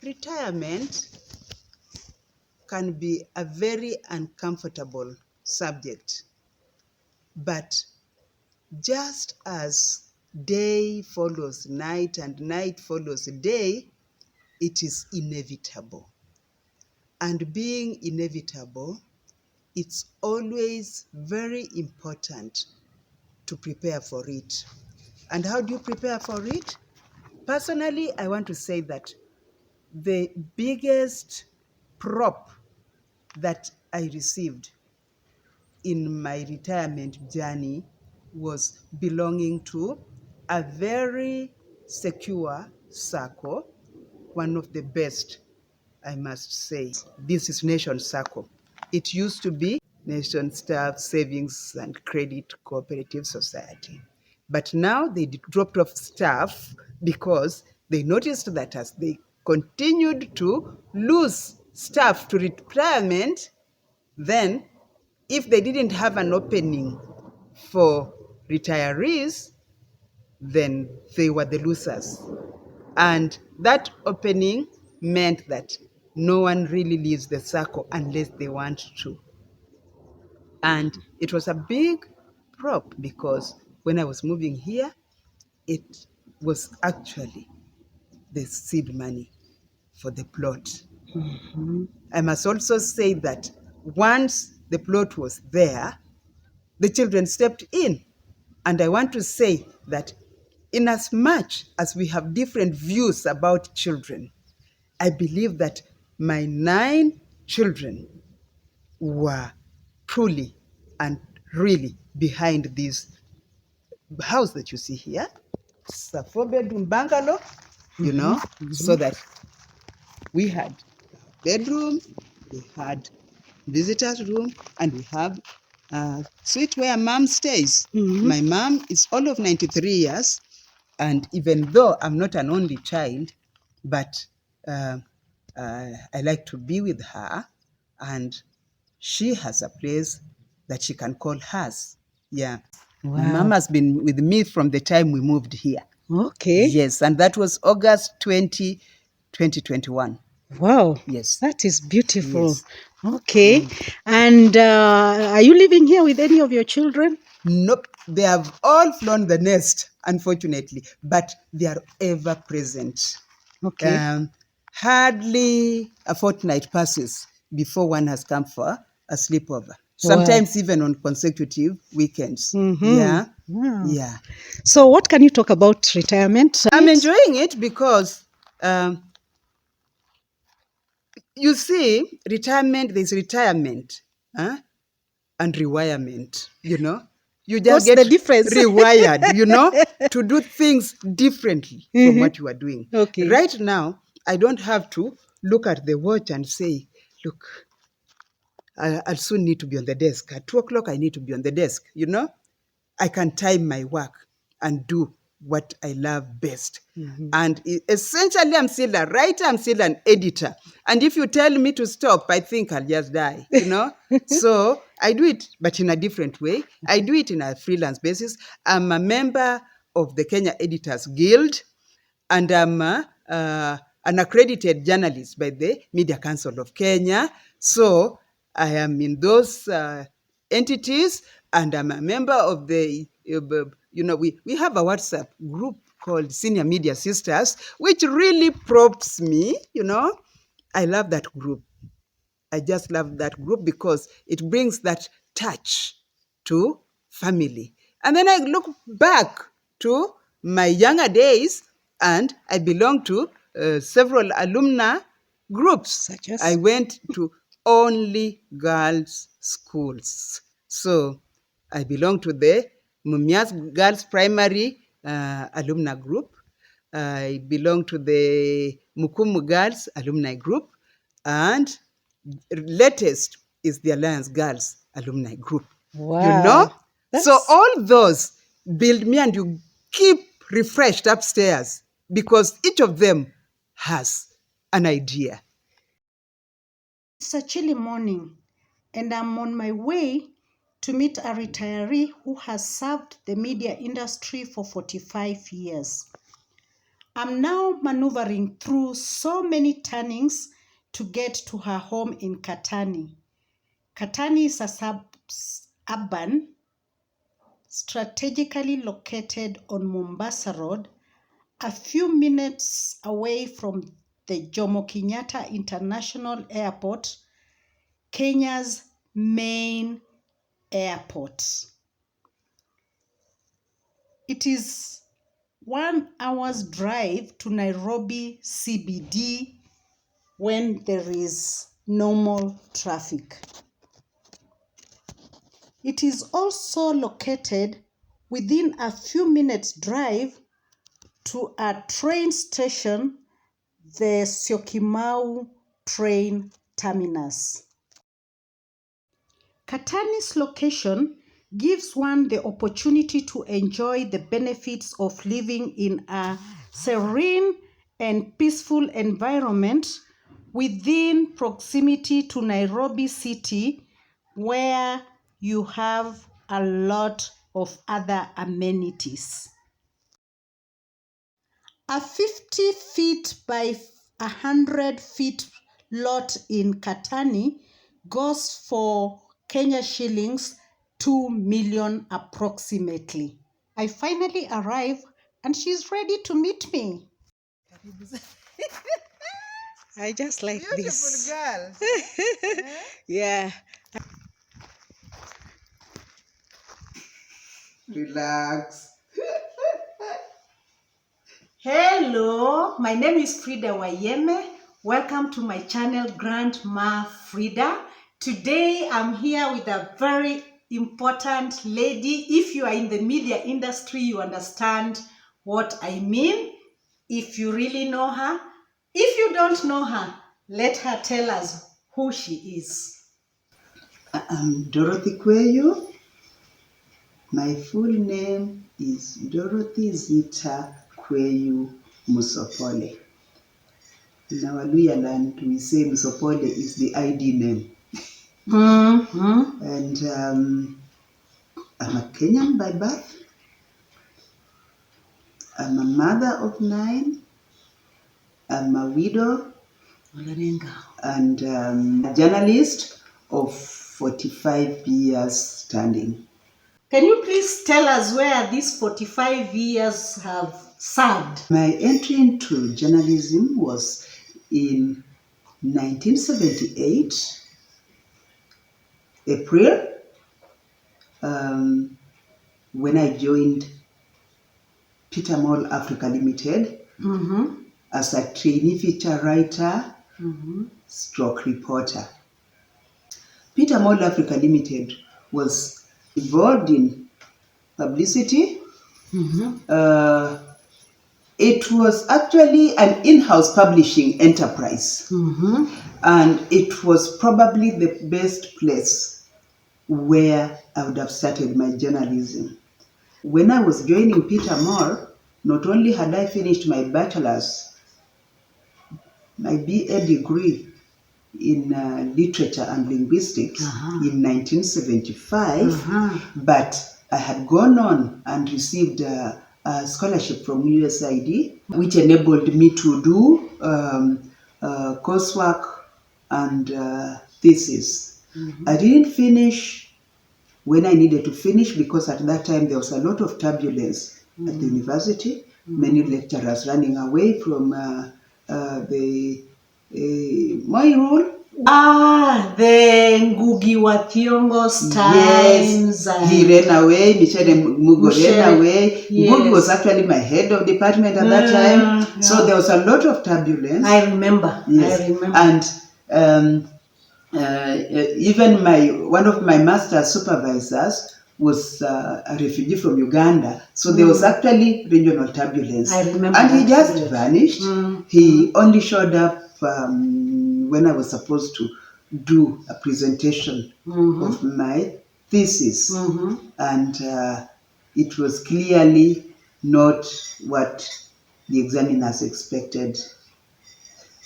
Retirement can be a very uncomfortable subject, but just as day follows night and night follows day, it is inevitable. And being inevitable, it's always very important to prepare for it. And how do you prepare for it? Personally, I want to say that the biggest prop that I received in my retirement journey was belonging to a very secure circle, one of the best, I must say. This is Nation Circle. It used to be Nation Staff Savings and Credit Cooperative Society. But now they dropped off staff because they noticed that as they continued to lose staff to retirement, then if they didn't have an opening for retirees, then they were the losers. And that opening meant that no one really leaves the circle unless they want to. And it was a big prop because when I was moving here, it was actually the seed money for the plot. Mm-hmm. I must also say that once the plot was there, the children stepped in. And I want to say that in as much as we have different views about children, I believe that my 9 children were truly and really behind this house that you see here. It's a 4-bedroom bungalow, so that we had bedroom, we had visitors room, and we have a suite where mom stays. Mm-hmm. My mom is all of 93 years, and even though I'm not an only child, but I like to be with her, and she has a place that she can call hers. Yeah. Wow. My mom has been with me from the time we moved here. Okay. Yes, and that was August 2021. Wow. Yes. That is beautiful. Yes. Okay. And are you living here with any of your children? Nope. They have all flown the nest, unfortunately, but they are ever present. Okay. Hardly a fortnight passes before one has come for a sleepover. Sometimes even on consecutive weekends. Mm-hmm. Yeah. Wow. Yeah. So what can you talk about retirement? I'm enjoying it because you see, there's retirement and rewirement, You just What's get the difference? rewired, to do things differently from what you are doing. Okay. Right now, I don't have to look at the watch and say, look, I'll soon need to be on the desk. At 2 o'clock, I need to be on the desk, I can time my work and do what I love best. Mm-hmm. And essentially, I'm still a writer, I'm still an editor. And if you tell me to stop, I think I'll just die, So I do it, but in a different way. I do it in a freelance basis. I'm a member of the Kenya Editors Guild, and I'm an accredited journalist by the Media Council of Kenya. So I am in those entities, and I'm a member of the, we have a WhatsApp group called Senior Media Sisters, which really props me, I love that group. I just love that group because it brings that touch to family. And then I look back to my younger days, and I belong to several alumni groups. Such as? I went to only girls' schools. So I belong to the Mumias Girls Primary alumni group. I belong to the Mukumu Girls alumni group. And latest is the Alliance Girls alumni group. Wow. So all those build me, and you keep refreshed upstairs because each of them has an idea. It's a chilly morning, and I'm on my way to meet a retiree who has served the media industry for 45 years. I'm now maneuvering through so many turnings to get to her home in Katani. Katani is a suburban strategically located on Mombasa Road, a few minutes away from the Jomo Kenyatta International Airport, Kenya's main airport. It is 1 hour's drive to Nairobi CBD when there is normal traffic. It is also located within a few minutes drive to a train station, the Syokimau train terminus. Katani's location gives one the opportunity to enjoy the benefits of living in a serene and peaceful environment within proximity to Nairobi city, where you have a lot of other amenities. A 50 feet by 100 feet lot in Katani goes for Kenya shillings 2 million approximately. I finally arrive and she's ready to meet me. I just like Beautiful this. girl. Yeah. Relax. Hello, my name is Frida Wayeme. Welcome to my channel, Grandma Frida. Today I'm here with a very important lady. If you are in the media industry, you understand what I mean. If you really know her, if you don't know her, let her tell us who she is. I'm Dorothy Kweyu. My full name is Dorothy Zita Kweyu Musopole. In our Luya land, we say Musopole is the ID name. Mm-hmm. And I'm a Kenyan by birth. I'm a mother of 9. I'm a widow and a journalist of 45 years standing. Can you please tell us where these 45 years have served? My entry into journalism was in 1978, April, when I joined Peter Mall Africa Limited as a trainee feature writer, stroke reporter. Peter Mall Africa Limited was involved in publicity. It was actually an in-house publishing enterprise, and it was probably the best place where I would have started my journalism. When I was joining Peter Moore, not only had I finished my bachelor's, my BA degree in literature and linguistics in 1975, but I had gone on and received a scholarship from USAID, which enabled me to do coursework and thesis. I didn't finish when I needed to finish because at that time there was a lot of turbulence at the university, many lecturers running away from the Moi rule. The Ngugi wa Thiong'o's times. Yes, he ran away, Michelle Mugo ran away. Yes. Ngugi was actually my head of department at that time. Yeah. So there was a lot of turbulence. I remember. Yes. I remember. And even one of my master's supervisors was a refugee from Uganda. So there was actually regional turbulence. I remember. And he just vanished. He only showed up when I was supposed to do a presentation of my thesis. And it was clearly not what the examiners expected.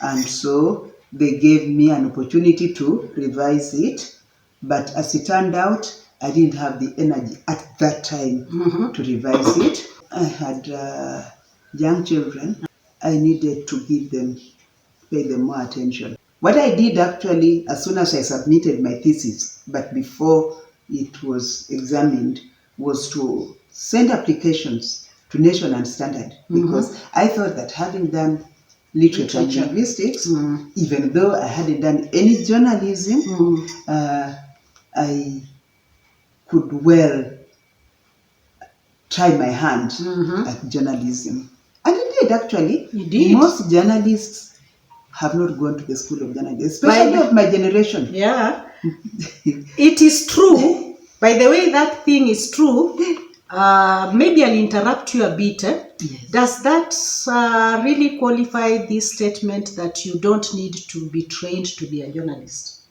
And so they gave me an opportunity to revise it. But as it turned out, I didn't have the energy at that time to revise it. I had young children. I needed to pay them more attention. What I did actually, as soon as I submitted my thesis, but before it was examined, was to send applications to Nation and Standard, because I thought that having done literature and linguistics, even though I hadn't done any journalism, I could well try my hand at journalism. And I did actually. You did? Most journalists have not gone to the school of journalism, especially of my generation. Yeah. It is true. By the way, that thing is true. Maybe I'll interrupt you a bit. Yes. Does that really qualify this statement that you don't need to be trained to be a journalist?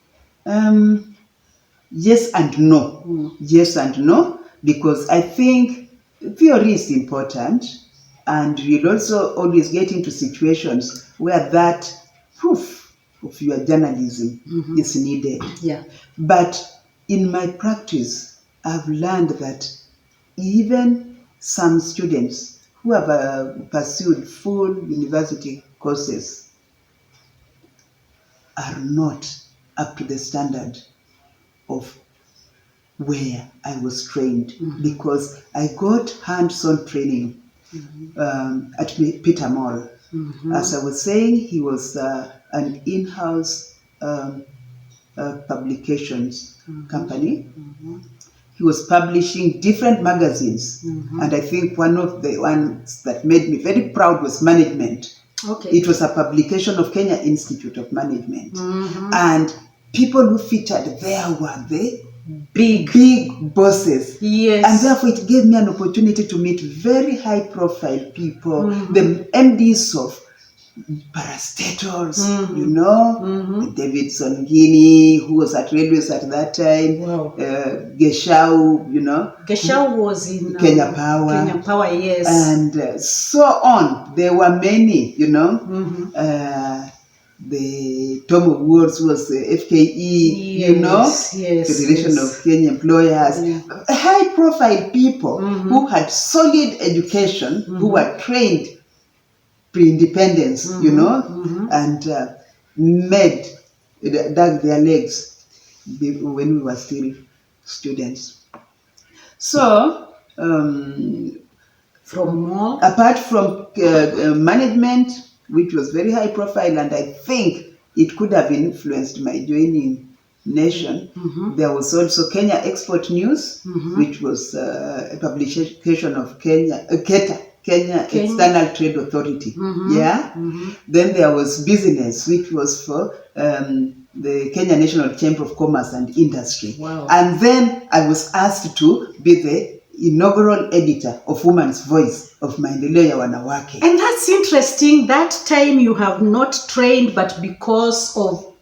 Yes and no. Yes and no, because I think theory is important, and you'll also always get into situations where that proof of your journalism is needed. Yeah. But in my practice, I've learned that even some students who have pursued full university courses are not up to the standard of where I was trained, because I got hands-on training at Peter Mall. As I was saying, he was an in-house publications company. He was publishing different magazines, and I think one of the ones that made me very proud was Management. Okay. It was a publication of Kenya Institute of Management, and people who featured there were the big bosses. Yes. And therefore it gave me an opportunity to meet very high profile people, the MDs of parastatals, you know, David Songini, who was at Railways at that time, Geshau, you know. Geshau was in Kenya Power. Kenya Power, yes. And so on. There were many, you know. The Tom of Words was FKE, you know, Federation of Kenya Employers. High profile people who had solid education, who were trained pre-independence, you know, and dug their legs when we were still students. So, apart from Management, which was very high profile, and I think it could have influenced my joining Nation, there was also Kenya Export News, which was a publication of Kenya External Trade Authority. Then there was Business, which was for the Kenya National Chamber of Commerce and Industry. And then I was asked to be the inaugural editor of Woman's Voice of Maendeleo ya Wanawake. And that's interesting. That time you have not trained, but because of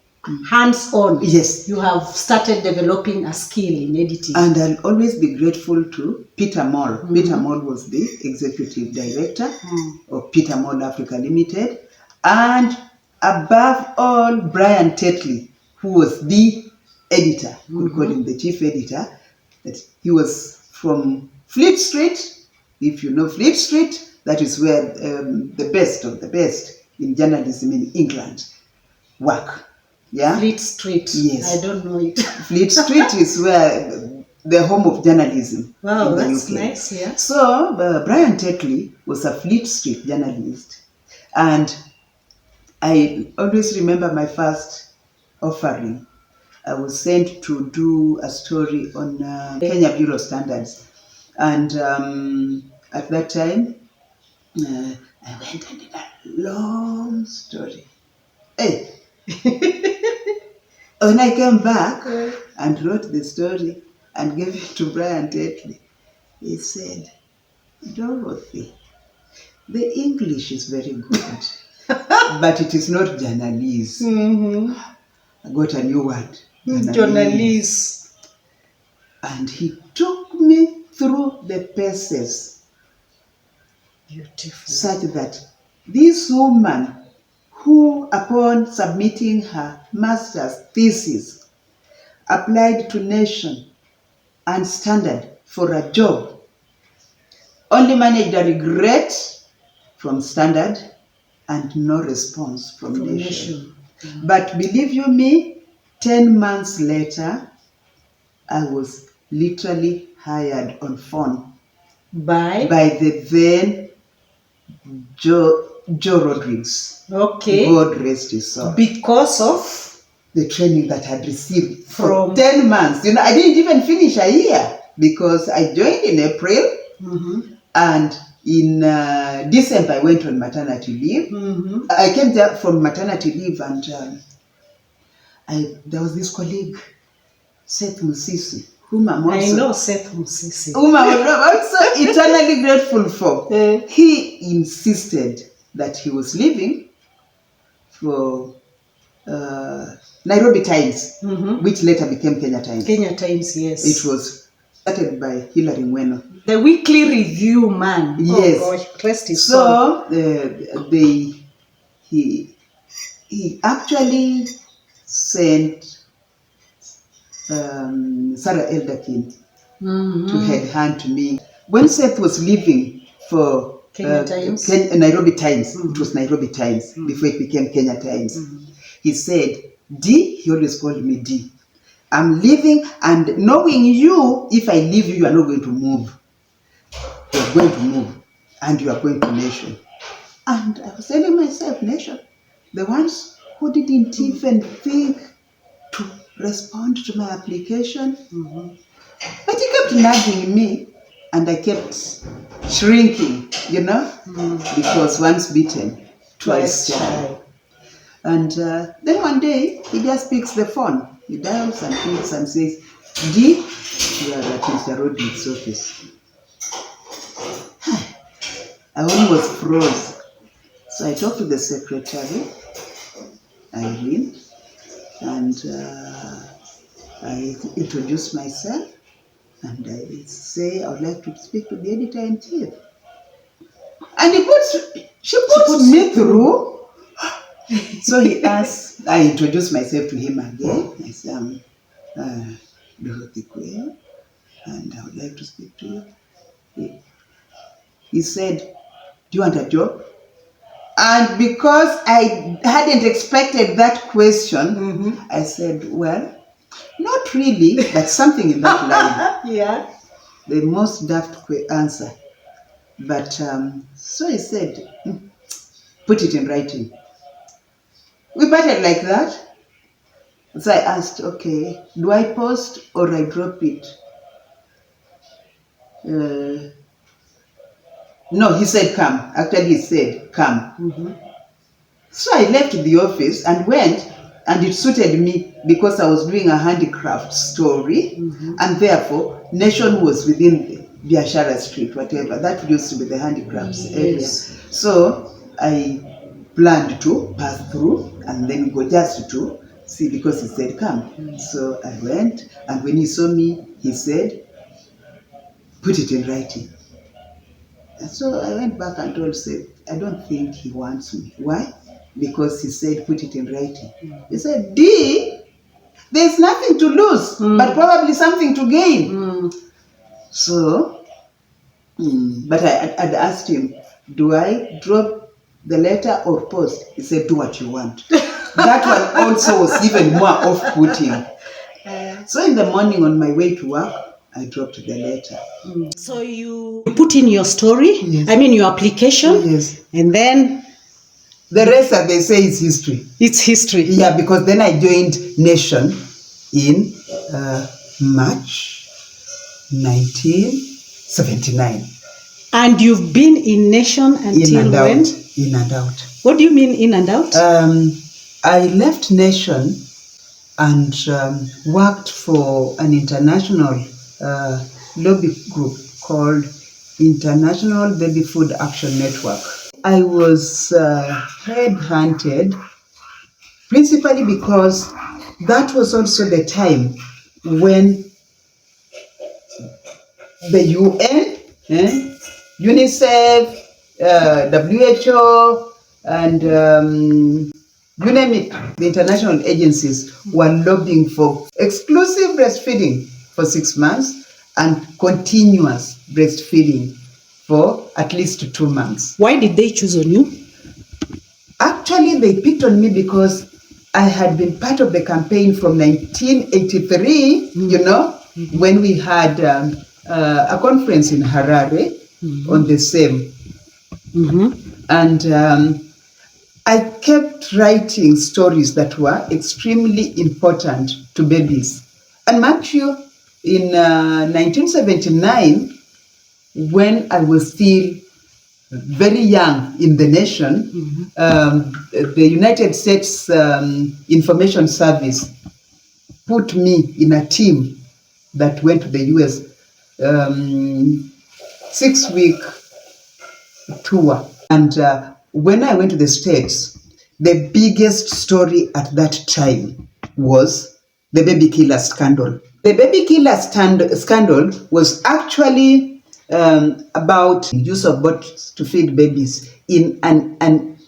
hands-on, yes, you have started developing a skill in editing. And I'll always be grateful to Peter Moll. Peter Moll was the executive director of Peter Moll Africa Limited, and above all, Brian Tetley, who was the editor. We call him the chief editor. That he was from Fleet Street. If you know Fleet Street, that is where the best of the best in journalism in England work. Yeah? Fleet Street. Yes. I don't know it. Fleet Street is where the home of journalism. Wow, in the that's UK. nice, yeah. So, Brian Tetley was a Fleet Street journalist. And I always remember my first offering. I was sent to do a story on Kenya Bureau Standards. And at that time, I went and did a long story. Hey! When I came back and wrote the story and gave it to Brian Tetley, he said, Dorothy, the English is very good, but it is not journalism. I got a new word. Journalist. And he took me through the paces. Beautiful. Such that this woman, who upon submitting her master's thesis applied to Nation and Standard for a job, only managed a regret from Standard and no response from Nation. But believe you me, 10 months later, I was literally hired on phone By the then Joe Rodriguez. Okay. God rest his soul. Because of the training that I had received for 10 months. You know, I didn't even finish a year because I joined in April, and in December I went on maternity leave. I came there from maternity leave, and there was this colleague, Seth Musisi, whom I'm also... I know Seth Musisi. Whom I'm also eternally grateful for. He insisted that he was leaving for Nairobi Times, which later became Kenya Times. Kenya Times, yes. It was started by Hilary Mweno. The weekly review man. Yes. Oh gosh, rest his soul. So he actually sent Sarah Elderkin to headhunt me. When Seth was leaving for Nairobi Times, it was Nairobi Times before it became Kenya Times. He said, D, he always called me D. I'm leaving, and knowing you, if I leave you, you are not going to move. You are going to move, and you are going to Nation. And I was telling myself, Nation, the ones who didn't even think to respond to my application, but he kept nagging me, and I kept shrinking, you know, because once bitten, twice shy. And then one day, he just picks the phone. He dials and picks and says, D, you are at Mr. Rodriguez's office. I almost froze. So I talked to the secretary, Irene, and I introduced myself, and I say I would like to speak to the editor-in-chief. And she puts me through. So he asked, I introduced myself to him again. I said, I'm Dorothy Kweyu, and I would like to speak to you. He said, do you want a job? And because I hadn't expected that question, I said, well, not really, but something in that line. Yeah. The most daft answer. But so he said, put it in writing. We parted like that. So I asked, okay, do I post or I drop it? No, he said come. Actually, he said come. So I left the office and went, and it suited me because I was doing a handicraft story, and therefore Nation was within Biashara Street, whatever. That used to be the handicrafts area. So I planned to pass through and then go just to see, because he said come. So I went, and when he saw me, he said, put it in writing. And so I went back and told Seth, I don't think he wants me. Why? Because he said put it in writing. He said, D, there's nothing to lose, but probably something to gain. So, but I'd asked him, do I drop the letter or post? He said, do what you want. That one also was even more off-putting. So in the morning on my way to work, I dropped the letter. So you put in your story, your application, and then... The rest, that they say, is history. It's history. Yeah, because then I joined Nation in March 1979. And you've been in Nation until when? In and out. What do you mean in and out? I left Nation and worked for an international lobby group called International Baby Food Action Network. I was headhunted principally because that was also the time when the UN, UNICEF, WHO, and you name it, the international agencies were lobbying for exclusive breastfeeding for 6 months and continuous breastfeeding for at least 2 months. Why did they choose on you? Actually, they picked on me because I had been part of the campaign from 1983, when we had a conference in Harare on the same. And I kept writing stories that were extremely important to babies. And mark you, in 1979, when I was still very young in the nation, the United States Information Service put me in a team that went to the US 6-week tour. And when I went to the States, the biggest story at that time was the baby killer scandal. The baby killer scandal was actually about use of bottles to feed babies in an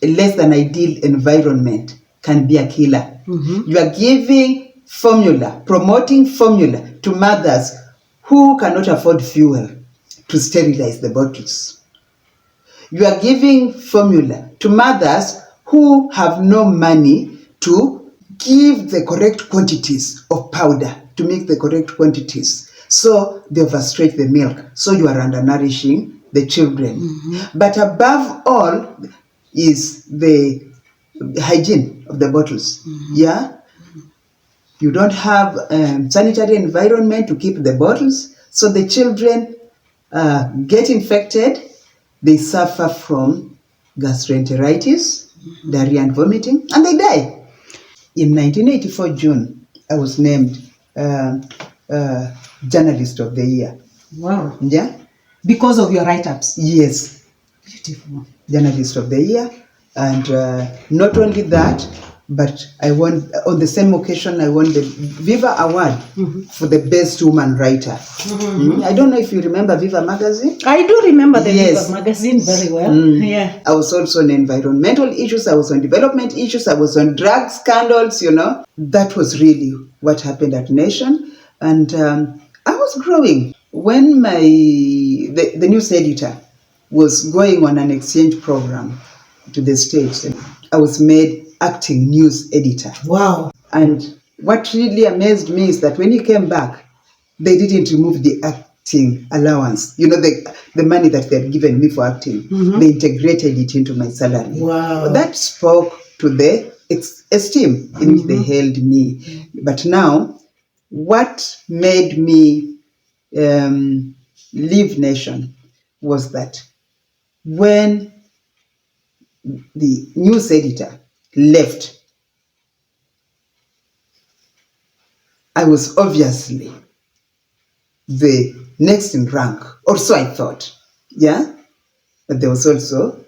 less than ideal environment can be a killer. You are giving formula, promoting formula to mothers who cannot afford fuel to sterilize the bottles. You are giving formula to mothers who have no money to give the correct quantities of powder, to make the correct quantities. So they overstretch the milk. So you are undernourishing the children. But above all is the hygiene of the bottles. Yeah? You don't have sanitary environment to keep the bottles. So the children get infected. They suffer from gastroenteritis, diarrhea and vomiting, and they die. In 1984 June, I was named Journalist of the Year. Wow. Yeah? Because of your write-ups? Yes. Beautiful. Journalist of the Year. And not only that, but I won, on the same occasion, I won the Viva Award for the best woman writer. I don't know if you remember Viva magazine. I do remember the Yes. Viva magazine very well. Yeah. I was also on environmental issues, I was on development issues, I was on drug scandals, That was really what happened at Nation. And I was growing. When the news editor was going on an exchange program to the States, I was made acting news editor. Wow. And what really amazed me is that when he came back, they didn't remove the acting allowance. The money that they had given me for acting. They integrated it into my salary. Wow. That spoke to the esteem in which they held me. But now, what made me leave Nation was that when the news editor left, I was obviously the next in rank, or so I thought. Yeah? But there was also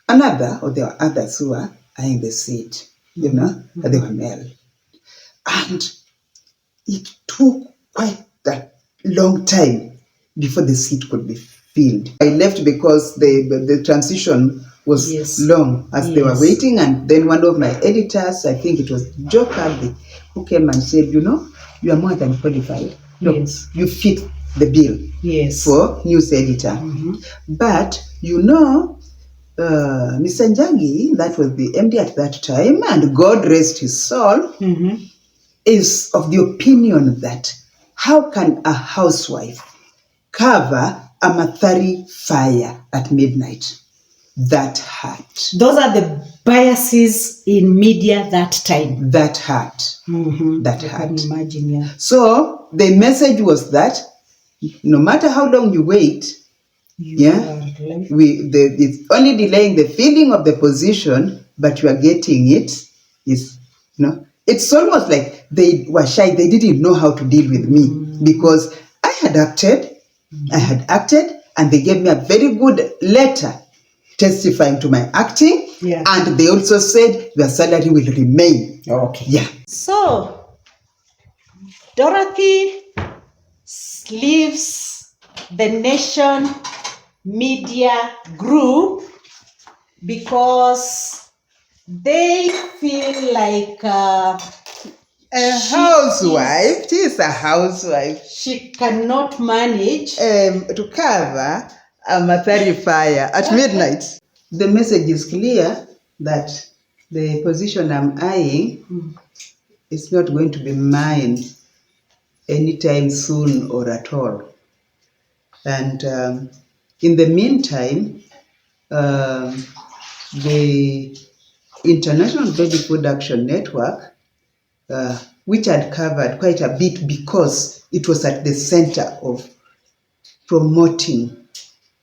another, or there were others who were eyeing the seat, they were male. And it took quite a long time before the seat could be filled. I left because the transition was long as they were waiting, and then one of my editors, I think it was Joe Cardi, who came and said, you are more than qualified. Look, you fit the bill for news editor. But, Mr. Njangi, that was the MD at that time, and God rest his soul, is of the opinion that how can a housewife cover a Mathari fire at midnight? That hurt. Those are the biases in media that time. That hurt. That hurt. I can imagine, yeah. So the message was that no matter how long you wait, it's only delaying the filling of the position, but you are getting it. It's almost like they were shy. They didn't know how to deal with me because I had acted, and they gave me a very good letter testifying to my acting, and they also said your salary will remain. Okay. Yeah. So, Dorothy leaves the Nation Media Group because they feel like a housewife. She is a housewife. She cannot manage to cover a Mathari fire at midnight. The message is clear. that the position I'm eyeing is not going to be mine anytime soon or at all. And in the meantime, the International Baby Food Action Network, which had covered quite a bit because it was at the center of promoting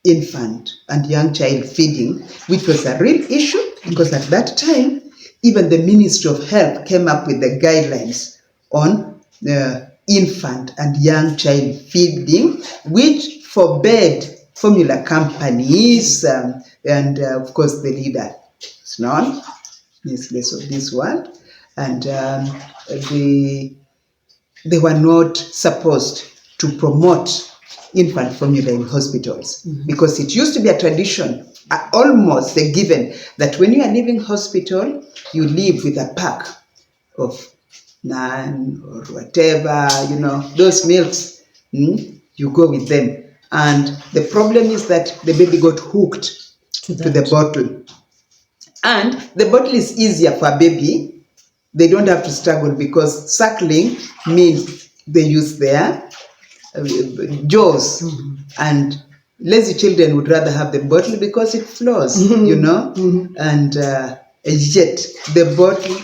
infant and young child feeding, which was a real issue because at that time, even the Ministry of Health came up with the guidelines on infant and young child feeding, which forbade formula companies and, of course, the leader is known, useless of this world, and they were not supposed to promote infant formula in hospitals because it used to be a tradition, almost a given, that when you are leaving hospital, you leave with a pack of naan or whatever, those milks, you go with them. And the problem is that the baby got hooked to the bottle. And the bottle is easier for a baby. They don't have to struggle because suckling means they use their jaws, and lazy children would rather have the bottle because it flows, and yet the bottle,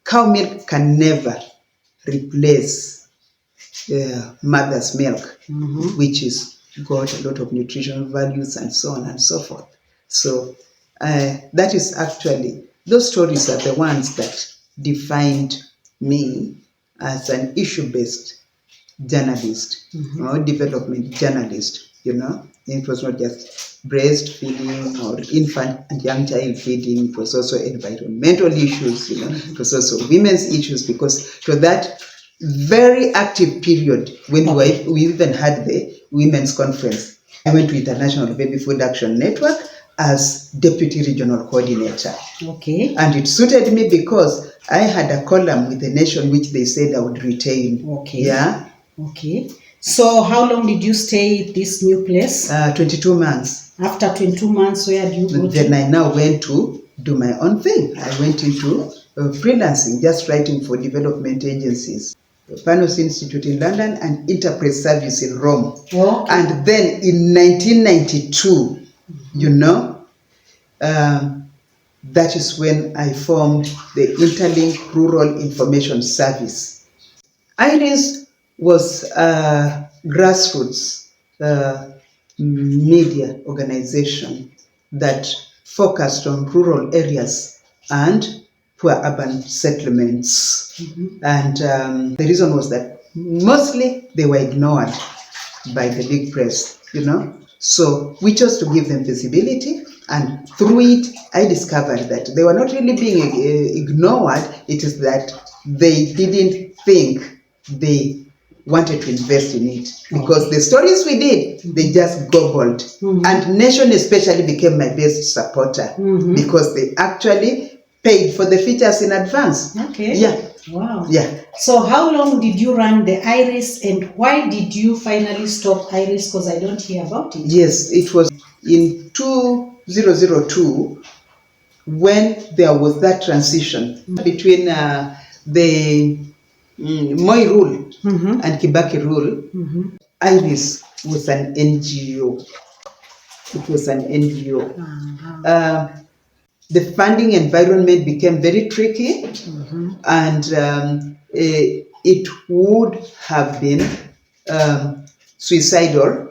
cow milk can never replace mother's milk, which is got a lot of nutritional values and so on and so forth. So that is actually, those stories are the ones that defined me as an issue-based journalist or development journalist, It was not just breastfeeding or infant and young child feeding, it was also environmental issues, it was also women's issues, because to that very active period when we even had the women's conference, I went to International Baby Food Action Network as deputy regional coordinator. Okay. And it suited me because I had a column with the Nation which they said I would retain. Okay. Yeah. Okay. So how long did you stay at this new place? 22 months. After 22 months, where did you go Then to? I now went to do my own thing. I went into freelancing, just writing for development agencies. Panos Institute in London and Interpress Service in Rome. Okay. And then in 1992, that is when I formed the Interlink Rural Information Service. IRIS was a grassroots media organization that focused on rural areas and poor urban settlements. And the reason was that mostly they were ignored by the big press, So we chose to give them visibility, and through it, I discovered that they were not really being ignored. It is that they didn't think they wanted to invest in it, because the stories we did, they just gobbled. And Nation especially became my best supporter because they actually paid for the features in advance. Okay. Yeah. Wow. Yeah. So how long did you run the IRIS, and why did you finally stop IRIS? Because I don't hear about it. Yes, it was in 2002 when there was that transition between the Moi rule and Kibaki rule. IRIS was an NGO. It was an NGO. The funding environment became very tricky, and it would have been suicidal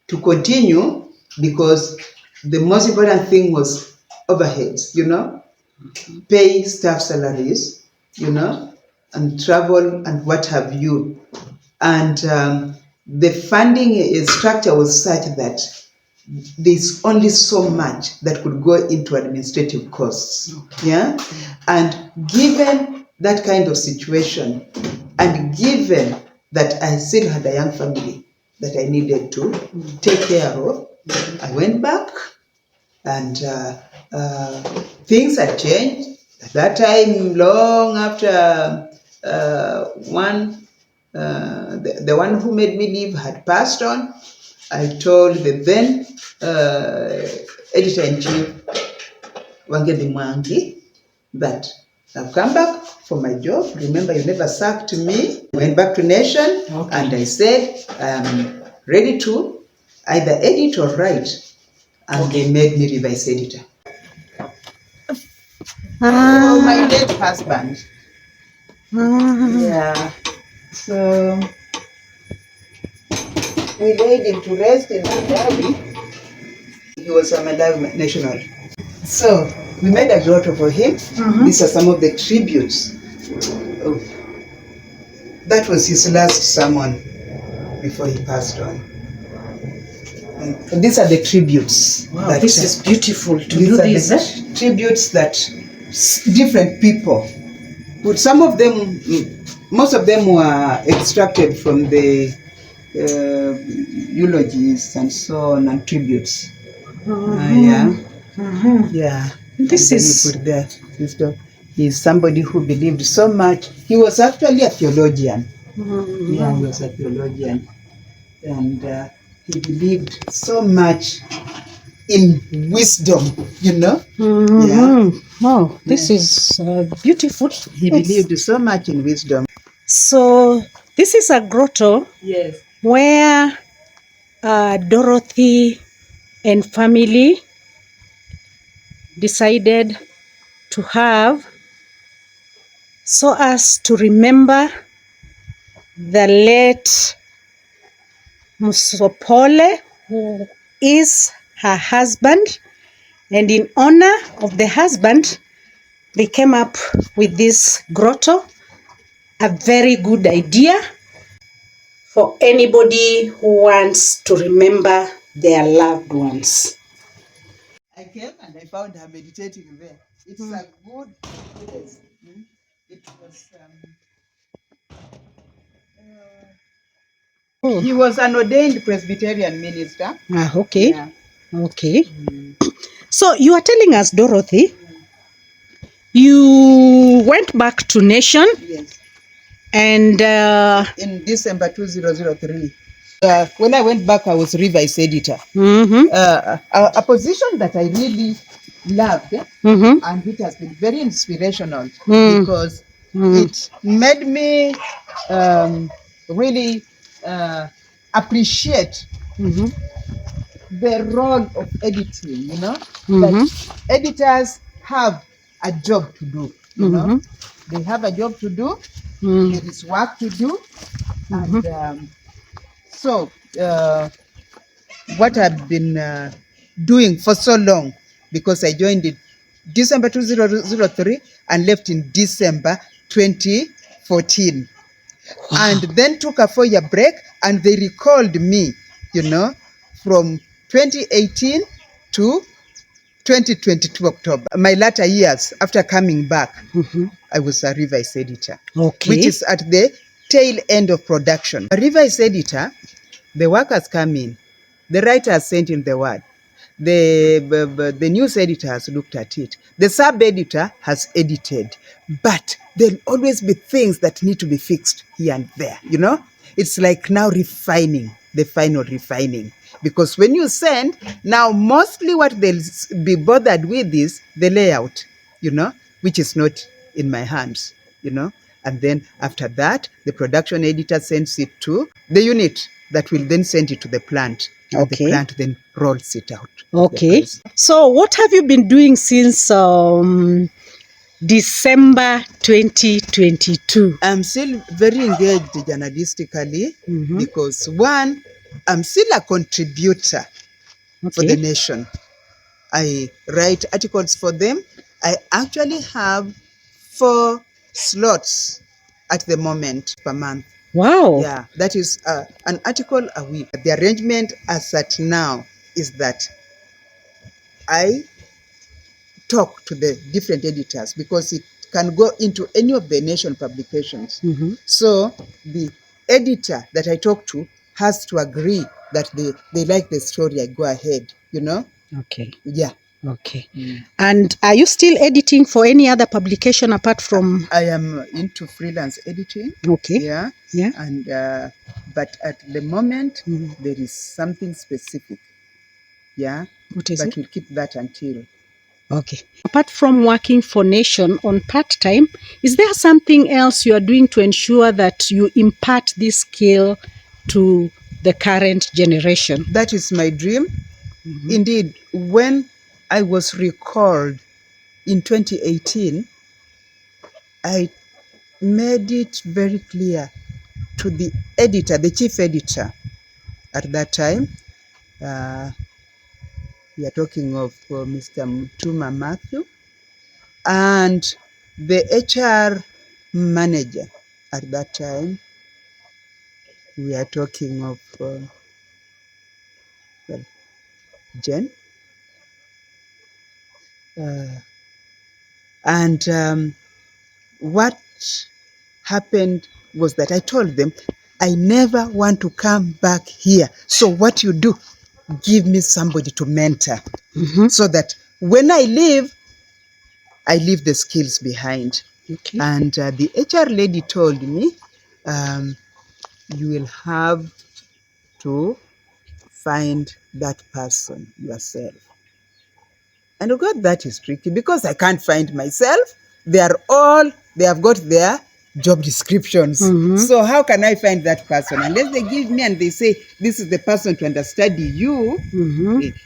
to continue, because the most important thing was overheads, pay staff salaries, and travel and what have you. And the funding structure was such that there's only so much that could go into administrative costs. Yeah. And given that kind of situation, and given that I still had a young family that I needed to take care of, I went back, and things had changed. At that time, long after the one who made me leave had passed on, I told the then editor-in-chief Wangeli Mwangi, but I've come back for my job. Remember, you never sacked me. I went back to Nation, and I said I'm ready to either edit or write, and they made me revice editor. Oh, my late husband. Yeah. So we laid him to rest in Nairobi. He was a National. So we made a grotto for him. These are some of the tributes. Oh, that was his last sermon before he passed on. And these are the tributes. Wow, this is beautiful to do this. Tributes that different people. But some of them, most of them were extracted from the eulogies and so on, and tributes. Yeah. Yeah. This is. Put there. He's somebody who believed so much. He was actually a theologian. Yeah, he was a theologian. And he believed so much in wisdom, you know? Yeah. Wow, this is beautiful. He believed so much in wisdom. So this is a grotto. Yes. Where Dorothy and family decided to have so as to remember the late Musopole, who is her husband, and in honor of the husband, they came up with this grotto. A very good idea for anybody who wants to remember their loved ones. I came and I found her meditating there. It's a good place. It was. He was an ordained Presbyterian minister. Okay. Yeah. Okay. So you are telling us, Dorothy, you went back to Nation. Yes. And in December 2003. When I went back, I was revice editor. A position that I really loved, and it has been very inspirational because it made me really appreciate the role of editing, you know, that editors have a job to do, you know, they have a job to do, there is work to do, and so what I've been doing for so long, because I joined in December 2003 and left in December 2014. Wow. And then took a 4-year break, and they recalled me, you know, from 2018 to 2022 October. My latter years, after coming back, I was a revice editor, which is at the tail end of production. A revice editor, the workers come in, the writers sent in the word, the news editor has looked at it, the sub-editor has edited, but there'll always be things that need to be fixed here and there, you know? It's like now refining, the final refining. Because when you send, now mostly what they'll be bothered with is the layout, you know, which is not in my hands, you know. And then after that, the production editor sends it to the unit that will then send it to the plant. And the plant then rolls it out. Okay. So what have you been doing since December 2022? I'm still very engaged journalistically because one, I'm still a contributor for the Nation. I write articles for them. I actually have 4 slots at the moment per month. Wow. Yeah, that is an article a week. The arrangement as at now is that I talk to the different editors because it can go into any of the Nation publications. So the editor that I talk to has to agree that they like the story, I go ahead, you know? Okay. Yeah. Okay. And are you still editing for any other publication apart from? I am into freelance editing. Okay. Yeah. Yeah. And but at the moment there is something specific. Yeah. What is but it? we'll keep that until Okay. Apart from working for Nation on part-time, is there something else you are doing to ensure that you impart this skill to the current generation? That is my dream. Indeed, when I was recalled in 2018, I made it very clear to the editor, the chief editor at that time. We are talking of Mr. Mtuma Matthew, and the HR manager at that time. We are talking of well, Jen. And what happened was that I told them, I never want to come back here. So what you do, give me somebody to mentor, so that when I leave the skills behind. Okay. And the HR lady told me, you will have to find that person yourself. And God, that is tricky because I can't find myself. They have got their job descriptions. So how can I find that person? Unless they give me and they say, this is the person to understudy you,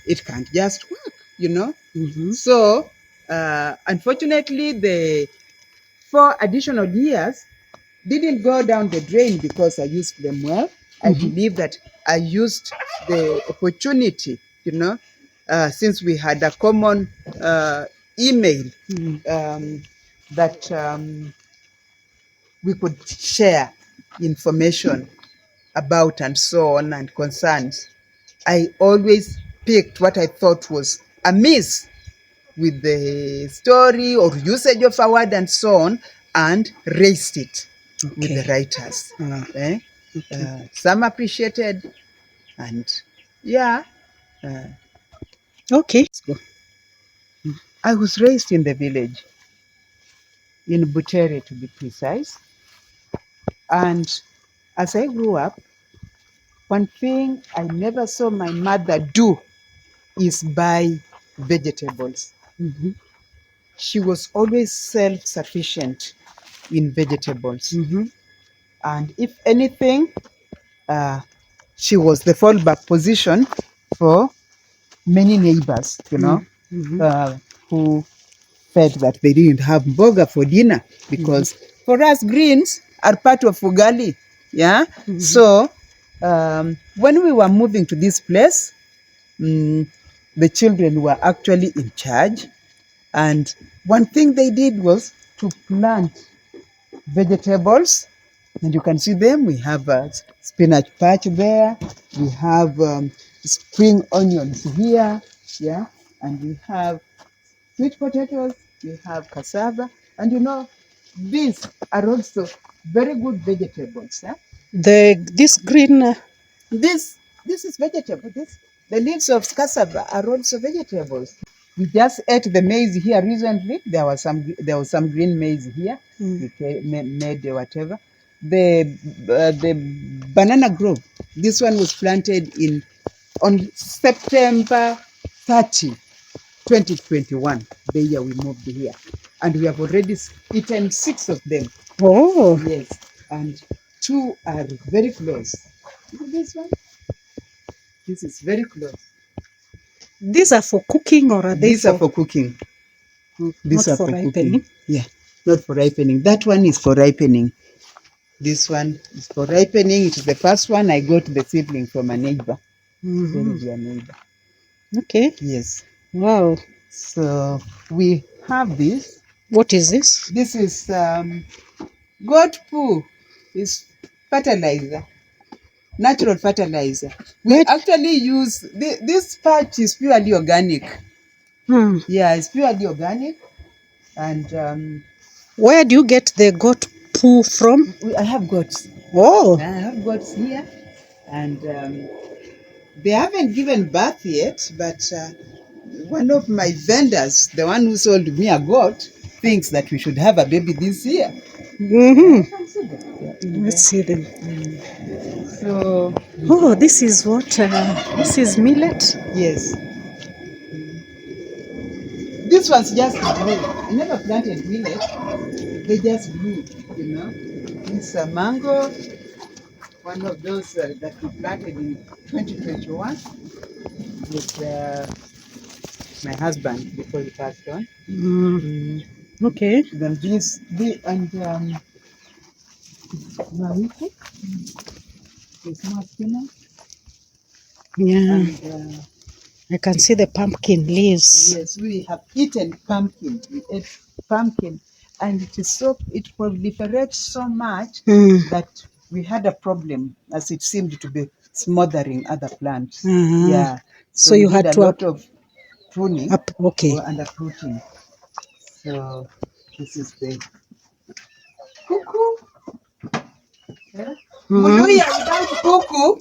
it can't just work, you know? So, unfortunately, the 4 additional years didn't go down the drain because I used them well. I believe that I used the opportunity, since we had a common email that we could share information about and so on and concerns. I always picked what I thought was amiss with the story or usage of a word and so on, and raised it with the writers. Some appreciated, and yeah. Okay. Let's go. I was raised in the village, in Butere to be precise. And as I grew up, one thing I never saw my mother do is buy vegetables. She was always self-sufficient in vegetables. And if anything, she was the fallback position for many neighbors, who felt that they didn't have mboga for dinner, because for us greens are part of ugali. Yeah. So when we were moving to this place, the children were actually in charge, and one thing they did was to plant vegetables, and you can see them. We have a spinach patch there. We have spring onions here, yeah, and we have sweet potatoes. We have cassava, and these are also very good vegetables. Yeah? This green. This is vegetable. The leaves of cassava are also vegetables. We just ate the maize here recently. There was some green maize here. We made whatever. The banana grove. This one was planted on September 30, 2021. The year we moved here, and we have already eaten 6 of them. Oh. Yes, and 2 are very close. This one. This is very close. These are for cooking, or are they These are for cooking. These not are for for ripening? cooking. Yeah, not for ripening. That one is for ripening. This one is for ripening. It is the first one. I got the seedling from a neighbor. Very dear neighbor. Okay. Yes. Wow. So we have this. What is this? This is goat poo. It's fertilizer. Natural fertilizer. We actually use this patch is purely organic. Yeah, it's purely organic. And where do you get the goat poo from? I have goats. Oh. I have goats here, and they haven't given birth yet. But one of my vendors, the one who sold me a goat, thinks that we should have a baby this year. Let's see them. So, oh, this is what? This is millet? Yes. these ones just grew. I never planted millet. They just grew, you know. This is a mango, one of those that we planted in 2021 with my husband before he passed on. Okay. Then and Mariko, the small spinach. Yeah. And I can see the pumpkin leaves. yes, we have eaten pumpkin. We ate pumpkin, and it proliferates so much that we had a problem, as it seemed to be smothering other plants. Yeah, So you had a to lot of pruning okay. and uprooting. So this is the cuckoo. Yeah? Muluya without cuckoo.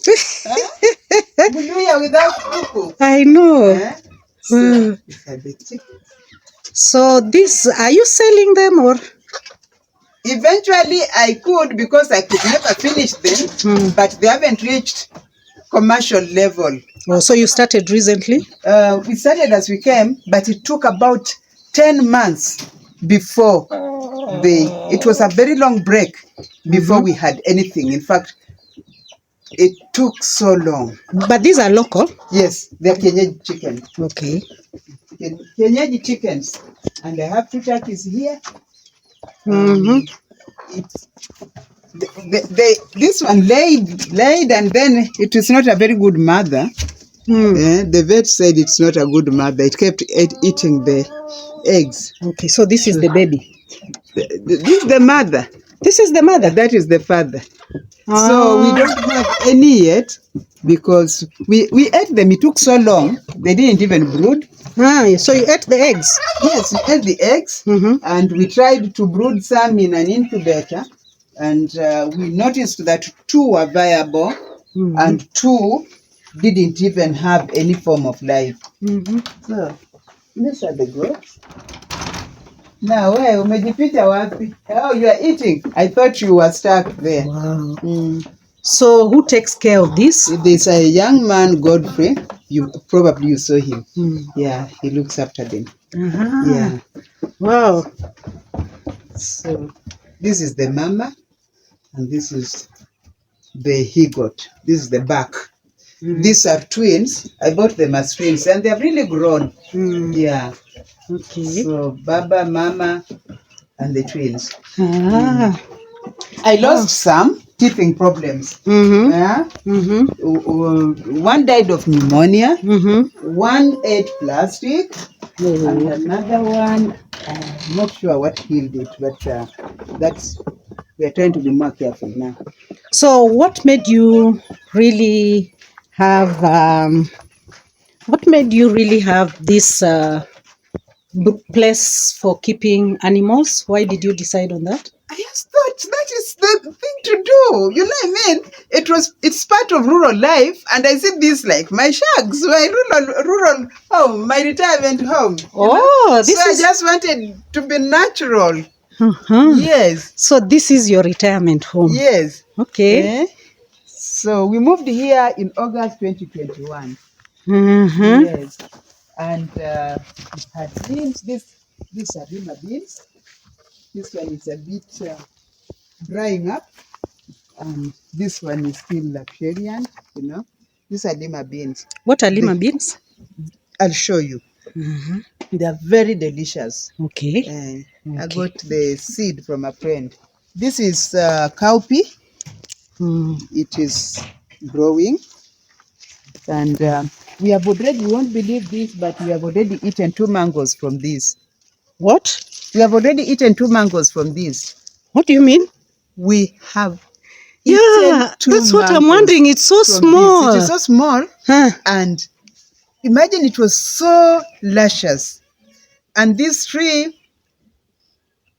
Muluya without cuckoo. I know. Yeah? So these are the chickens. So this, are you selling them or? Eventually I could, because I could never finish them, but they haven't reached commercial level. Oh, so you started recently? We started as we came, but it took about 10 months before it was a very long break before we had anything. In fact, it took so long. But these are local? Yes, they're Kenyaji chickens. Okay. Kenyaji chickens. And I have 2 turkeys here. This one laid, and then it is not a very good mother. The vet said it's not a good mother. It kept eating the eggs. Okay, so this is the baby. This is the mother. This is the mother? That is the father. So we don't have any yet, because we ate them. It took so long. They didn't even brood. So you ate the eggs? Yes, we ate the eggs, and we tried to brood some in an incubator, and we noticed that 2 were viable, and 2 didn't even have any form of life. So these are the goats. Now, where umejipita wapi? Oh, you are eating. I thought you were stuck there. Wow. So who takes care of this? There's a young man, Godfrey. You saw him. Yeah, he looks after them. Yeah. Wow. So this is the mama, and this is the he-goat. This is the back. These are twins. I bought them as twins, and they have really grown. Yeah. Okay. So Baba, Mama, and the twins. I lost some teething problems. Yeah. One died of pneumonia. One ate plastic, and another one, I'm not sure what killed it, but we are trying to be more careful now. So what made you really have this place for keeping animals? Why did you decide on that? I just thought that is the thing to do. You know what I mean? It's part of rural life, and I see this like my shags, my rural home, my retirement home. Oh, I just wanted to be natural. Yes. So this is your retirement home. Yes. Okay. So we moved here in August 2021. Yes. And it had beans. These are lima beans. This one is a bit drying up, and this one is still luxuriant, you know. These are lima beans. What are lima beans? I'll show you. They are very delicious. Okay. I got the seed from a friend. This is cowpea. It is growing, and we have already, you won't believe this, but we have already eaten 2 mangoes from this. What? We have already eaten 2 mangoes from this. What do you mean? We have eaten 2 that's what I'm wondering. It's so small. This. It is so small, and imagine, it was so luscious. And this tree,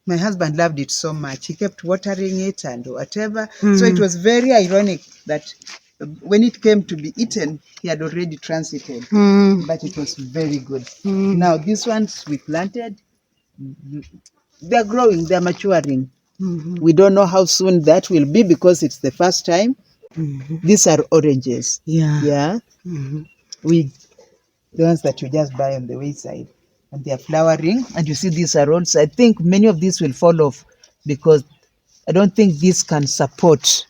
my husband loved it so much. He kept watering it and whatever. So it was very ironic that when it came to be eaten, he had already transited. But it was very good. Now, these ones we planted, they're growing, they're maturing. We don't know how soon that will be, because it's the first time. These are oranges. Yeah. The ones that you just buy on the wayside. and they are flowering. And you see these are rods. I think many of these will fall off because I don't think this can support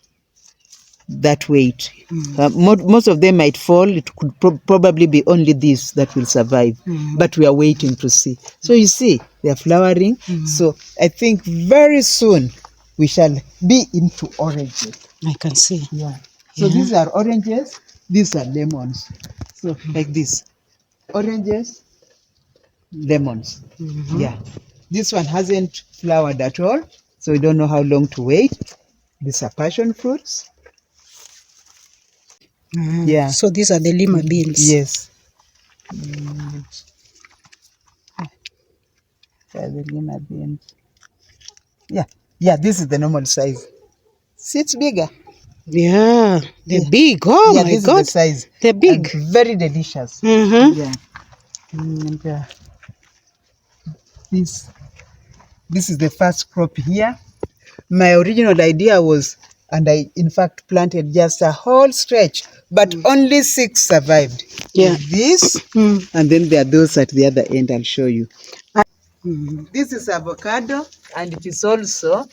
that weight. Most of them might fall. It could probably be only this that will survive, but we are waiting to see. So you see, they are flowering. So I think very soon we shall be into oranges. I can see. Yeah. So these are oranges, these are lemons. So like this, oranges, lemons. Yeah. This one hasn't flowered at all, so we don't know how long to wait. These are passion fruits. Yeah. So these are the lima beans. Yes. Yeah, the lima beans. Yeah. Yeah, this is the normal size. See, it's bigger. Yeah, they're big. Oh Yeah, my this God. is the size. They're big. And very delicious. Yeah. And this is the first crop here. My original idea was, and I in fact planted just a whole stretch, but only 6 survived. Yeah. Like this, and then there are those at the other end. I'll show you. This is avocado, and it is also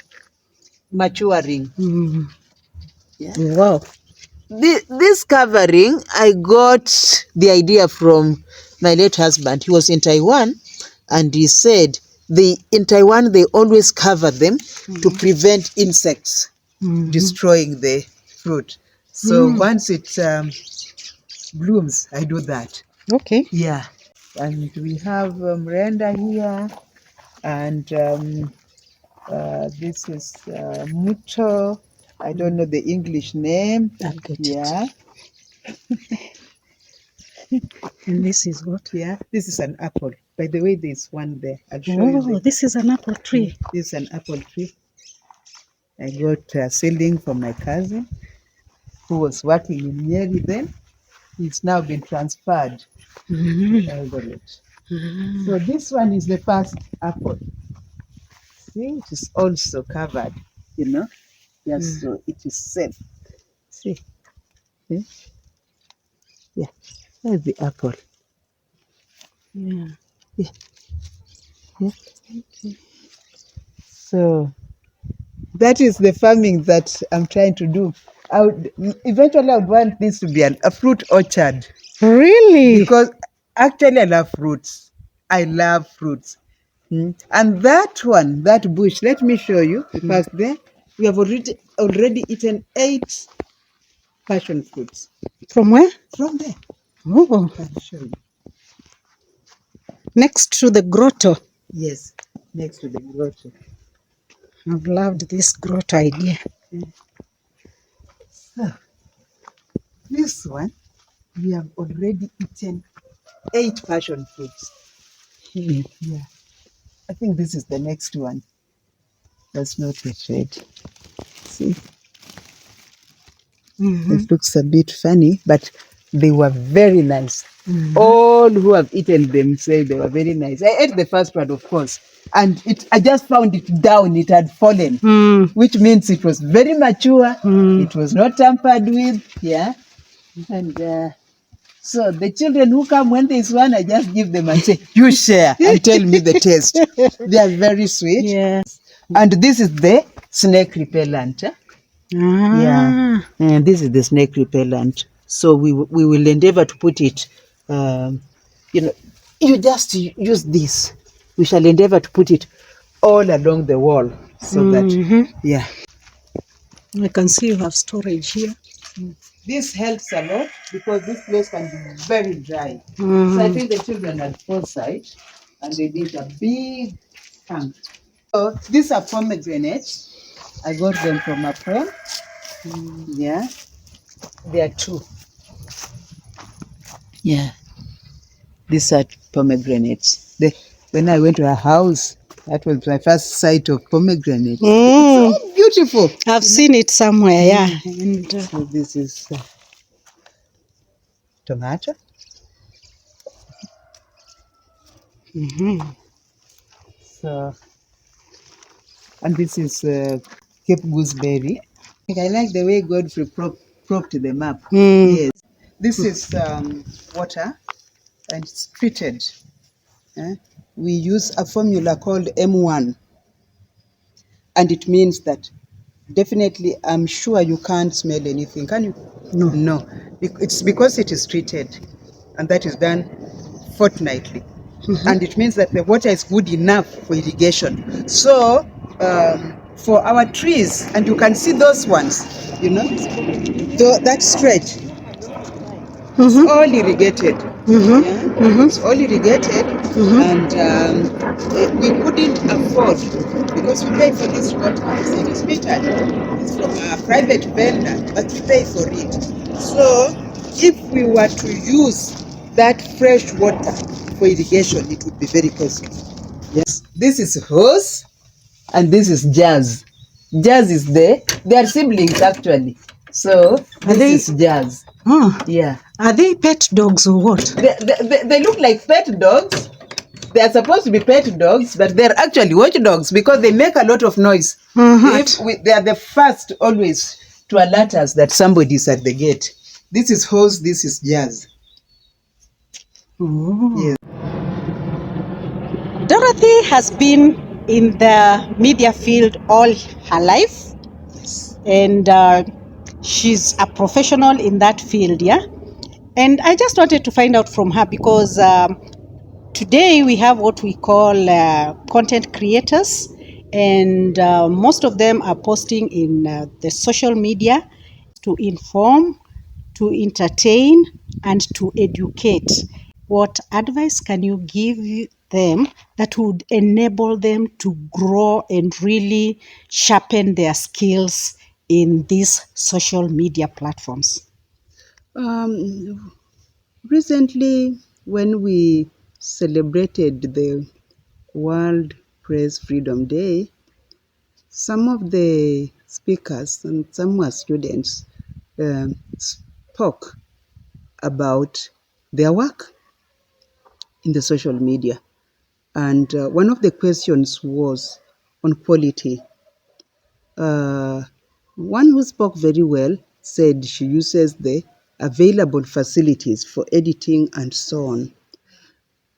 maturing. Yeah. Wow. This covering, I got the idea from my late husband. He was in Taiwan, and he said in Taiwan they always cover them to prevent insects destroying the fruit. So once it blooms, I do that. Okay. Yeah. And we have Miranda here, and this is Muto. I don't know the English name. I'll get Yeah. And this is what? Yeah, this is an apple. By the way, there's one there. I'll show Oh, you. this is an apple tree. This is an apple tree. I got a seedling from my cousin who was working in Nyeri then. It's now been transferred to Eldoret. So this one is the first apple. See, it is also covered, just so it is safe. See, yeah, there's the apple. Yeah. Yeah. So that is the farming that I'm trying to do. Eventually I would want this to be a fruit orchard. Really? Because actually I love fruits. I love fruits. And that bush, let me show you, because there we have already eaten 8 passion fruits. From where? From there. Oh, I'll show you. next to the grotto. Yes, next to the grotto. I've loved this grotto idea. So, this one, we have already eaten 8 passion fruits. Yeah. I think this is the next one. That's not yet red. See? It looks a bit funny, but they were very nice. All who have eaten them say they were very nice. I ate the first one, of course, and I just found it down. It had fallen, which means it was very mature. It was not tampered with. Yeah. And so the children who come when there's one, I just give them and say, you share and tell me the taste. They are very sweet. Yes. And this is the snake repellent. Yeah, and this is the snake repellent. So we will endeavor to put it, you just use this. We shall endeavor to put it all along the wall so that, yeah. I can see you have storage here. This helps a lot because this place can be very dry. So I think the children had foresight and they did a big tank. So these are pomegranates. I got them from a friend. Yeah, there are 2. Yeah, these are pomegranates. When I went to her house, that was my first sight of pomegranates. It's so beautiful. I've seen it somewhere, yeah. And, so this is tomato. So, and this is Cape gooseberry. I like the way Godfrey propped them up. Yes. This is water, and it's treated. we use a formula called M1, and it means that definitely, I'm sure you can't smell anything, can you? No. No. It's because it is treated, and that is done fortnightly. And it means that the water is good enough for irrigation. So, for our trees, and you can see those ones, that stretch, it's all irrigated. Yeah? It's all irrigated, and we couldn't afford, because we pay for this water. It's metered. It's from a private vendor, but we pay for it. So, if we were to use that fresh water for irrigation, it would be very costly. Yes, this is hose, and this is Jazz. Jazz is they are siblings actually. So this is Jazz. Oh, Yeah. are they pet dogs or what? They look like pet dogs. They are supposed to be pet dogs, but they're actually watchdogs because they make a lot of noise. They are the first always to alert us that somebody is at the gate. This is Hose, this is Jazz. Yes. Dorothy has been in the media field all her life, and she's a professional in that field, yeah? And I just wanted to find out from her because today we have what we call content creators, and most of them are posting in the social media to inform, to entertain, and to educate. What advice can you give them that would enable them to grow and really sharpen their skills in these social media platforms? Recently, when we celebrated the World Press Freedom Day, some of the speakers and some were students spoke about their work in the social media. And one of the questions was on quality. One who spoke very well said she uses the available facilities for editing and so on.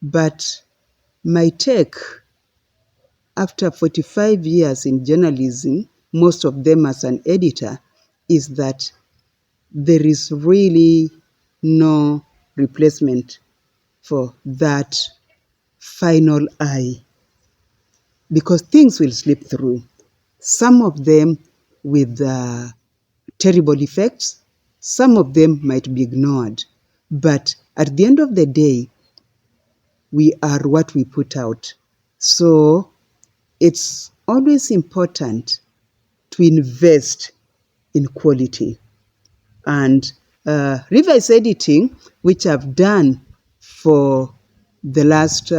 But my take, after 45 years in journalism, most of them as an editor, is that there is really no replacement for that final eye, because things will slip through. Some of them with terrible effects, some of them might be ignored. But at the end of the day, we are what we put out. So it's always important to invest in quality. And reverse editing, which I've done for the last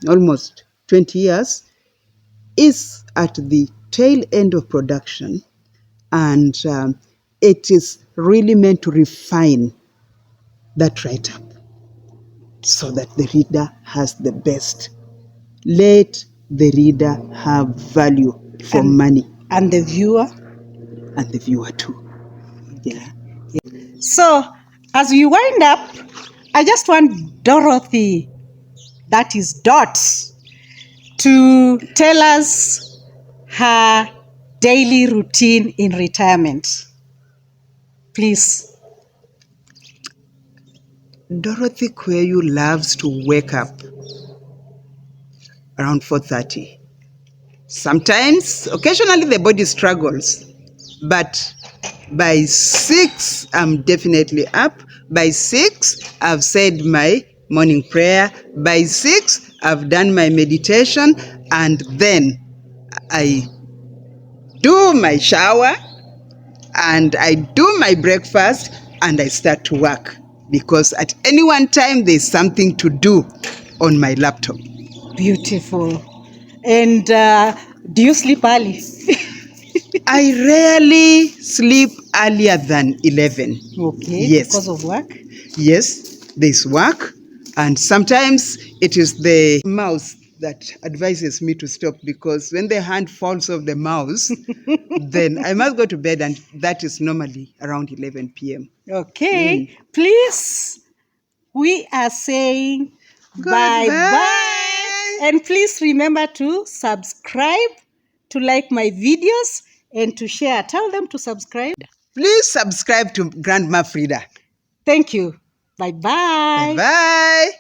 almost 20 years, is at the tail end of production, and it is really meant to refine that write-up so that the reader has the best. Let the reader have value for money. And the viewer? And the viewer too. Yeah. So, as we wind up, I just want Dorothy, that is Dot, to tell us her daily routine in retirement. Please. Dorothy Kweyu loves to wake up around 4:30. Sometimes, occasionally the body struggles, but by 6, I'm definitely up. By 6, I've said my morning prayer. By 6, I've done my meditation, and then I do my shower, and I do my breakfast, and I start to work, because at any one time there's something to do on my laptop. Beautiful. And do you sleep early? I rarely sleep earlier than 11. Okay, Yes. because of work? Yes, there's work, and sometimes it is the mouse that advises me to stop, because when the hand falls off the mouse, then I must go to bed, and that is normally around 11 p.m. Okay, please, we are saying Bye Goodbye. bye. And please remember to subscribe, to like my videos, and to share. Tell them to subscribe. Please subscribe to Grandma Frida. Thank you. Bye bye. Bye bye.